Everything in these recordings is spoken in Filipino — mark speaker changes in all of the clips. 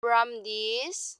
Speaker 1: From this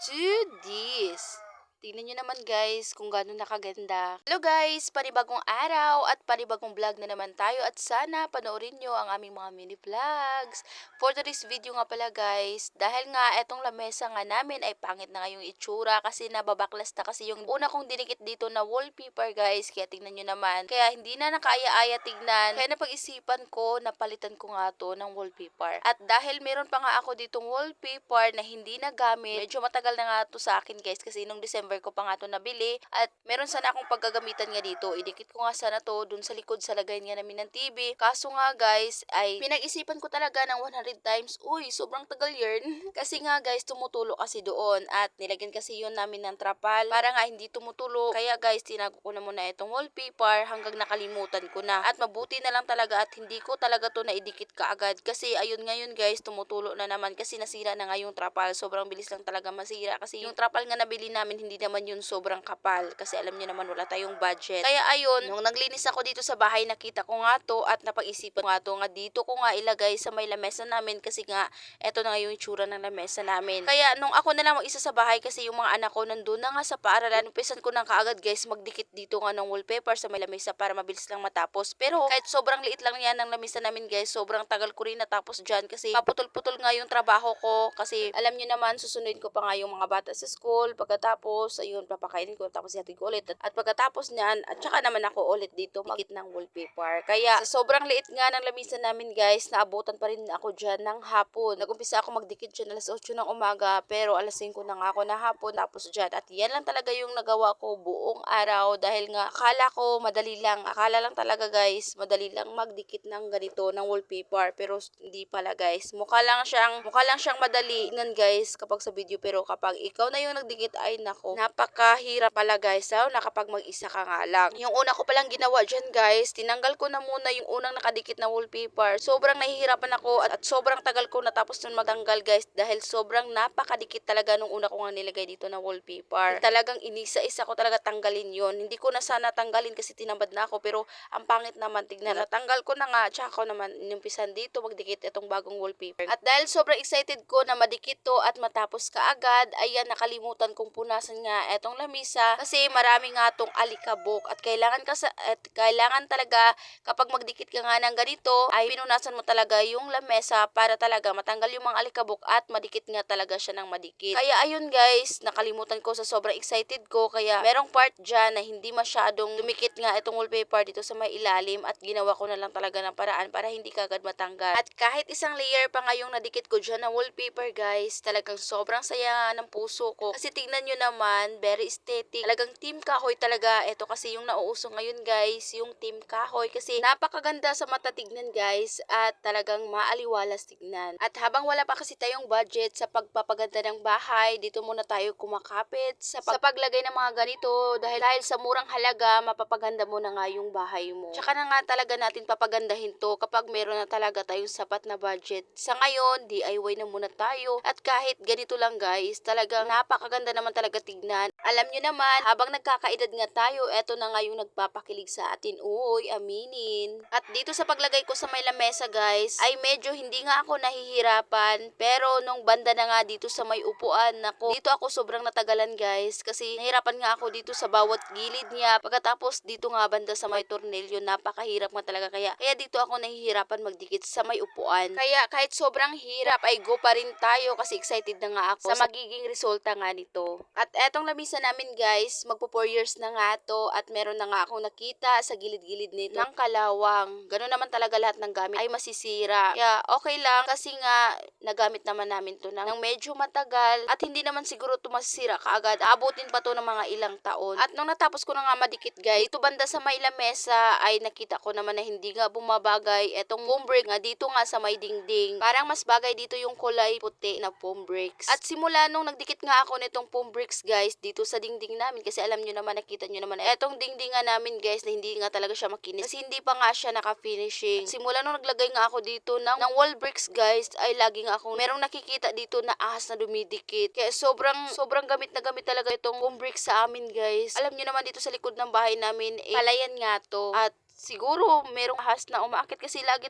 Speaker 1: to this. Tingnan nyo naman guys kung gaano nakaganda. Hello guys! Panibagong araw at panibagong vlog na naman tayo at sana panoorin nyo ang aming mga mini vlogs. For today's video nga pala guys, dahil nga etong lamesa nga namin ay pangit na nga yung itsura kasi nababaklas na kasi yung una kong dinikit dito na wallpaper guys. Kaya tingnan nyo naman. Kaya hindi na nakaaya-aya tignan. Kaya napag-isipan ko na palitan ko nga to ng wallpaper. At dahil meron pa nga ako ditong wallpaper na hindi nagamit, medyo matagal na nga to sa akin guys kasi nung December ko pa nga to nabili at meron sana akong paggagamitan nga dito. Idikit ko nga sana to dun sa likod sa lagayan nga namin ng TV. Kaso nga guys ay pinag-isipan ko talaga ng 100 times. Uy, sobrang tagal yun. Kasi nga guys tumutulo kasi doon at nilagyan kasi yun namin ng trapal para nga hindi tumutulo. Kaya guys tinago ko na muna itong wallpaper hanggang nakalimutan ko na. At mabuti na lang talaga at hindi ko talaga to naidikit kaagad kasi ayun ngayon guys tumutulo na naman kasi nasira na nga yung trapal. Sobrang bilis lang talaga masira kasi yung trapal nga nabili namin hindi naman yun sobrang kapal kasi alam niyo naman wala tayong budget. Kaya ayun, nung naglinis ako dito sa bahay nakita ko nga to at napag-isipan nga to nga dito ko nga ilagay sa may lamesa namin kasi nga eto na nga yung itsura ng lamesa namin. Kaya nung ako na lang mag-isa sa bahay kasi yung mga anak ko nandun na nga sa paaralan, umpisan ko nang kaagad guys magdikit dito nga ng wallpaper sa may lamesa para mabilis lang matapos. Pero kahit sobrang liit lang yan ng lamesa namin guys, sobrang tagal ko rin natapos dyan kasi paputol-putol nga yung trabaho ko kasi alam niyo naman susunduin ko pa nga yung mga bata sa school. Pagkatapos ayun papakainin ko tapos ihatid ko ulit at pagkatapos niyan at saka naman ako ulit dito magdikit ng wallpaper. Kaya sa sobrang liit nga ng lamesa namin guys, naabutan pa rin ako dyan ng hapon. Nagumpisa ako magdikit dyan alas 8 ng umaga pero alas 5 na nga ako na hapon tapos dyan at yan lang talaga yung nagawa ko buong araw dahil nga akala ko madali lang. Akala lang talaga guys madali lang magdikit ng ganito ng wallpaper pero hindi pala guys. Mukha lang siyang madali tingnan guys kapag sa video pero kapag ikaw na yung nagdikit ay nako napakahirap pala guys lalo na kapag mag-isa ka nga lang. Yung una ko palang ginawa dyan guys, tinanggal ko na muna yung unang nakadikit na wallpaper. Sobrang nahihirapan ako at sobrang tagal ko natapos nun matanggal guys dahil sobrang napakadikit talaga nung una ko nga nilagay dito na wallpaper. Talagang inisa-isa ko talaga tanggalin yon. Hindi ko na sana tanggalin kasi tinamad na ako pero ang pangit naman tignan. Natanggal ko na nga tsaka ko naman inimpisan dito magdikit itong bagong wallpaper. At dahil sobrang excited ko na madikit to at matapos kaagad, ayan nakalimutan kong punasan nga etong lamisa kasi marami nga tong alikabok at kailangan talaga kapag magdikit ka nga ng ganito ay pinunasan mo talaga yung lamesa para talaga matanggal yung mga alikabok at madikit nga talaga siya ng madikit. Kaya ayun guys, nakalimutan ko sa sobrang excited ko kaya merong part dyan na hindi masyadong dumikit nga itong wallpaper dito sa may ilalim at ginawa ko na lang talaga ng paraan para hindi kagad matanggal. At kahit isang layer pa nga yung nadikit ko dyan na wallpaper guys, talagang sobrang saya ng puso ko. Kasi tignan nyo naman, very aesthetic. Talagang team kahoy talaga. Ito kasi yung nauuso ngayon guys, yung team kahoy. Kasi napakaganda sa mata tignan guys at talagang maaliwalas tignan. At habang wala pa kasi tayong budget sa pagpapaganda ng bahay, dito muna tayo kumakapit sa paglagay ng mga ganito dahil sa murang halaga, mapapaganda mo na nga yung bahay mo. Tsaka na nga talaga natin papagandahin to kapag meron na talaga tayong sapat na budget. Sa ngayon, DIY na muna tayo at kahit ganito lang guys, talagang napakaganda naman talaga tignan. Alam nyo naman, habang nagkakaedad nga tayo, eto na nga yung nagpapakilig sa atin. Uy, aminin. At dito sa paglagay ko sa may lamesa guys, ay medyo hindi nga ako nahihirapan. Pero nung banda na nga dito sa may upuan, dito ako sobrang natagalan guys. Kasi nahirapan nga ako dito sa bawat gilid niya. Pagkatapos dito nga banda sa may tornilyo, napakahirap nga talaga. Kaya dito ako nahihirapan magdikit sa may upuan. Kaya kahit sobrang hirap ay go pa rin tayo kasi excited na nga ako sa magiging resulta nga nito. At etong lamisa namin guys, magpo 4 years na nga to at meron na nga akong nakita sa gilid-gilid nito ng kalawang. Ganun naman talaga lahat ng gamit ay masisira. Kaya okay lang kasi nga nagamit naman namin to ng medyo matagal at hindi naman siguro to masisira kaagad. Aabutin pa to ng mga ilang taon. At nung natapos ko na nga madikit guys, dito banda sa may lamesa ay nakita ko naman na hindi nga bumabagay etong foam brick nga dito nga sa may dingding. Parang mas bagay dito yung kulay puti na foam bricks. At simula nung nagdikit nga ako nitong foam bricks guys dito sa dingding namin kasi alam nyo naman nakita nyo naman etong dingding nga namin guys na hindi nga talaga siya makinis kasi hindi pa nga siya naka-finishing. Simula nung naglagay nga ako dito ng wall bricks guys ay lagi nga akong merong nakikita dito na ahas na dumidikit. Kaya sobrang gamit na gamit talaga itong foam bricks sa amin guys. Alam nyo naman dito sa likod ng bahay namin palayan nga to at siguro merong ahas na umaakit kasi lagi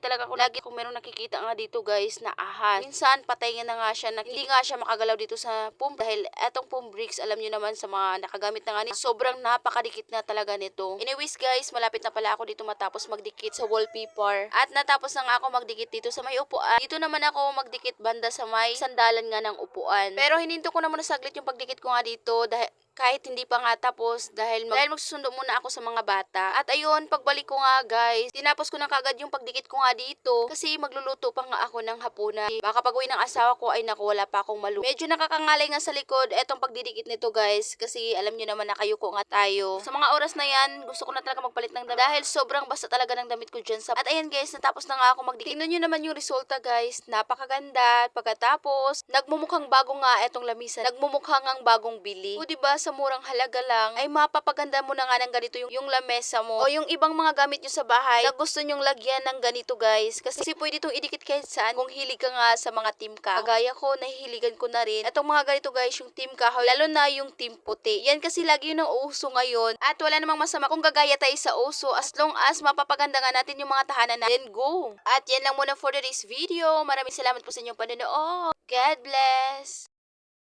Speaker 1: ko merong nakikita nga dito guys na ahas. Minsan patay nga na nga siya na hindi nga siya makagalaw dito sa pump dahil etong pump bricks alam niyo naman sa mga nakagamit na nga sobrang napakadikit na talaga nito. Anyways guys, malapit na pala ako dito matapos magdikit sa wallpaper at natapos na nga ako magdikit dito sa may upuan. Dito naman ako magdikit banda sa may sandalan nga ng upuan. Pero hininto ko na muna saglit yung pagdikit ko nga dito dahil kahit hindi pa nga tapos dahil magsusundo muna ako sa mga bata. At ayun, pagbalik ko nga guys, tinapos ko na kagad yung pagdikit ko nga dito kasi magluluto pa nga ako ng hapunan. Baka pag uwi ng asawa ko ay naku, wala pa akong maluto. Medyo nakakangalay nga sa likod etong pagdidikit nito guys kasi alam nyo naman nakayuko nga tayo. Sa mga oras na yan, gusto ko na talaga magpalit ng damit dahil sobrang basa talaga ng damit ko dyan. At ayan guys, natapos na nga ako magdikit. Tingnan nyo naman yung resulta guys, napakaganda. Pagkatapos, nagmumukhang bago nga etong lamisa. Nagmumukhang ang bagong bili. O diba, sa murang halaga lang, ay mapapaganda mo na nga ng ganito yung lamesa mo o yung ibang mga gamit nyo sa bahay na gusto nyong lagyan ng ganito guys. Kasi pwede itong idikit kahit saan kung hilig ka nga sa mga team kahoy. Kagaya ko, nahihiligan ko na rin. Itong mga ganito guys, yung team kahoy, lalo na yung team puti. Yan kasi lagi yun ang uso ngayon. At wala namang masama kung gagaya tayo sa uso as long as mapapaganda nga natin yung mga tahanan natin. Go! At yan lang muna for today's video. Maraming salamat po sa inyong panonood. God bless!